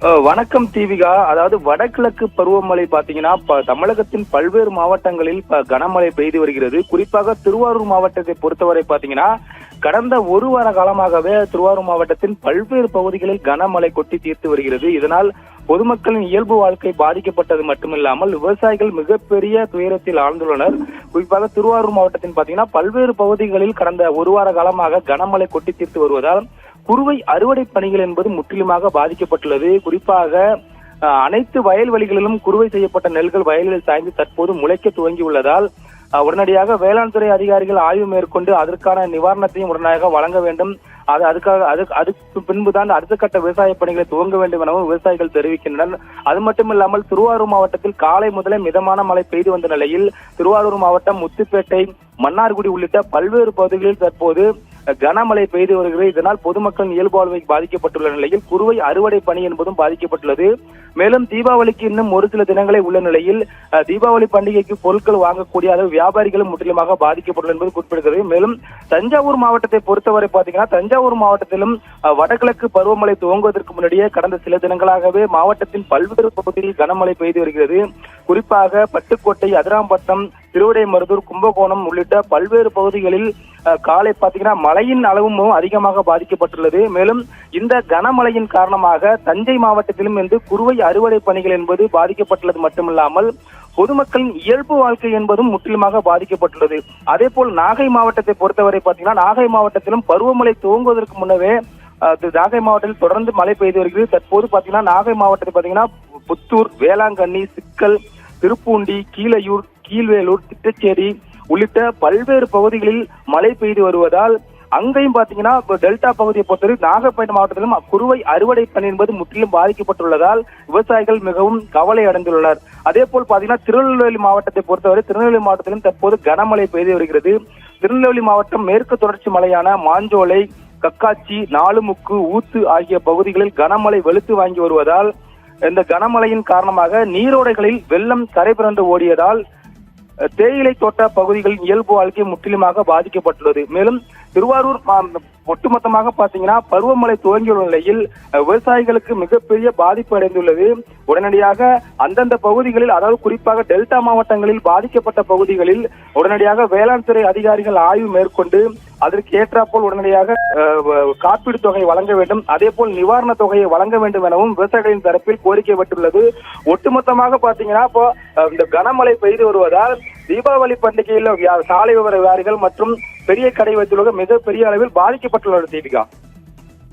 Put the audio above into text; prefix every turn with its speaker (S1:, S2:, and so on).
S1: வணக்கம் தீபிகா. அதாவது வடகிழக்கு பருவமழை பாத்தீங்கன்னா தமிழகத்தின் பல்வேறு மாவட்டங்களில் கனமழை பெய்து வருகிறது. குறிப்பாக திருவாரூர் மாவட்டத்தை பொறுத்தவரை பாத்தீங்கன்னா கடந்த ஒரு வார காலமாகவே திருவாரூர் மாவட்டத்தின் பல்வேறு பகுதிகளில் கனமழை கொட்டி தீர்த்து வருகிறது. இதனால் பொதுமக்களின் இயல்பு வாழ்க்கை பாதிக்கப்பட்டது மட்டுமில்லாமல் விவசாயிகள் மிகப்பெரிய துயரத்தில் ஆழ்ந்துள்ளனர். குறிப்பாக திருவாரூர் மாவட்டத்தின் பாத்தீங்கன்னா பல்வேறு பகுதிகளில் கடந்த ஒரு வார காலமாக கனமழை கொட்டி தீர்த்து வருவதால் குறுவை அறுவடை பணிகள் என்பது முற்றிலுமாக பாதிக்கப்பட்டுள்ளது. குறிப்பாக அனைத்து வயல்வெளிகளிலும் குறுவை செய்யப்பட்ட நெல்கள் வயல்களில் சாய்ந்து தற்போது முளைக்க துவங்கியுள்ளதால் உடனடியாக வேளாண் துறை அதிகாரிகள் ஆய்வு மேற்கொண்டு அதற்கான நிவாரணத்தையும் உடனடியாக வழங்க வேண்டும். அதுக்கு பின்புதான் அடுத்த கட்ட விவசாய பணிகளை துவங்க வேண்டும் எனவும் விவசாயிகள் தெரிவிக்கின்றனர். அது மட்டுமில்லாமல் திருவாரூர் மாவட்டத்தில் காலை முதலே மிதமான மழை பெய்து வந்த நிலையில் திருவாரூர் மாவட்டம் முத்துப்பேட்டை, மன்னார்குடி உள்ளிட்ட பல்வேறு பகுதிகளில் தற்போது கனமழை பெய்து வருகிறது. இதனால் பொதுமக்களின் இயல்பு வாழ்வை பாதிக்கப்பட்டுள்ள நிலையில் குறுவை அறுவடை பணி என்பதும் பாதிக்கப்பட்டுள்ளது. மேலும் தீபாவளிக்கு இன்னும் ஒரு சில தினங்களே உள்ள நிலையில் தீபாவளி பண்டிகைக்கு பொருட்கள் வாங்கக்கூடிய அளவு வியாபாரிகளும் முற்றிலுமாக பாதிக்கப்பட்டுள்ளது என்பது குறிப்பிடுகிறது. மேலும் தஞ்சாவூர் மாவட்டத்தை பொறுத்தவரை பாத்தீங்கன்னா தஞ்சாவூர் மாவட்டத்திலும் வடகிழக்கு பருவமழை துவங்குவதற்கு முன்னாடியே கடந்த சில தினங்களாகவே மாவட்டத்தின் பல்வேறு பகுதிகளில் கனமழை பெய்து வருகிறது. குறிப்பாக பட்டுக்கோட்டை, அதிராம்பட்டம், திருவிடைமருதூர், கும்பகோணம் உள்ளிட்ட பல்வேறு பகுதிகளில் காலை பாத்தீங்கன்னா மழையின் அளவும் அதிகமாக பாதிக்கப்பட்டுள்ளது. மேலும் இந்த கனமழையின் காரணமாக தஞ்சை மாவட்டத்திலும் இருந்து குறுவை அறுவடை பணிகள் என்பது பாதிக்கப்பட்டுள்ளது மட்டுமில்லாமல் பொதுமக்களின் இயல்பு வாழ்க்கை என்பதும் முற்றிலுமாக பாதிக்கப்பட்டுள்ளது. அதே போல் நாகை மாவட்டத்தை பொறுத்தவரை பாத்தீங்கன்னா நாகை மாவட்டத்திலும் பருவமழை துவங்குவதற்கு முன்னவே நாகை மாவட்டத்தில் தொடர்ந்து மழை பெய்து வருகிறது. தற்போது பாத்தீங்கன்னா நாகை மாவட்டத்தை பாத்தீங்கன்னா புத்தூர், வேளாங்கண்ணி, சிக்கல், திருப்பூண்டி, கீழையூர், கீழ்வேலூர், திட்டச்சேரி உள்ளிட்ட பல்வேறு பகுதிகளில் மழை பெய்து வருவதால் அங்கேயும் பாத்தீங்கன்னா டெல்டா பகுதியை பொறுத்தவரை நாகப்பட்டினம் மாவட்டத்திலும் குறுவை அறுவடை பணி என்பது முற்றிலும் பாதிக்கப்பட்டுள்ளதால் விவசாயிகள் மிகவும் கவலை அடைந்துள்ளனர். அதே போல் பாத்தீங்கன்னா திருநெல்வேலி மாவட்டத்தை பொறுத்தவரை திருநெல்வேலி மாவட்டத்திலும் தற்போது கனமழை பெய்து வருகிறது. திருநெல்வேலி மாவட்டம் மேற்கு தொடர்ச்சி மலையான மாஞ்சோலை, கக்காச்சி, நாலுமுக்கு, ஊத்து ஆகிய பகுதிகளில் கனமழை வெளுத்து வாங்கி வருவதால் இந்த கனமழையின் காரணமாக நீரோடைகளில் வெள்ளம் கரை புரண்டு ஓடியதால் தேயிலை தோட்ட பகுதிகளின் இயல்பு வாழ்க்கை முற்றிலுமாக பாதிக்கப்பட்டுள்ளது. மேலும் திருவாரூர் ஒட்டுமொத்தமாக பாத்தீங்கன்னா பருவமழை துவங்கியுள்ள நிலையில் விவசாயிகளுக்கு மிகப்பெரிய பாதிப்பு அடைந்துள்ளது. உடனடியாக அந்தந்த பகுதிகளில், அதாவது குறிப்பாக டெல்டா மாவட்டங்களில் பாதிக்கப்பட்ட பகுதிகளில் உடனடியாக வேளாண் துறை அதிகாரிகள் ஆய்வு மேற்கொண்டு அதற்கு ஏற்றாப்போல் உடனடியாக காப்பீடு தொகையை வழங்க வேண்டும், அதே போல் நிவாரண தொகையை வழங்க வேண்டும் எனவும் விவசாயிகளின் தரப்பில் கோரிக்கை விட்டுள்ளது. ஒட்டுமொத்தமாக பாத்தீங்கன்னா இப்போ இந்த கனமழை பெய்து வருவதால் தீபாவளி பண்டிகையில் சாலை வியாபாரிகள் மற்றும் பெரிய கடை வைத்துள்ள மிகப்பெரிய அளவில் பாதிக்கப்பட்டுள்ளது. தீபிகா.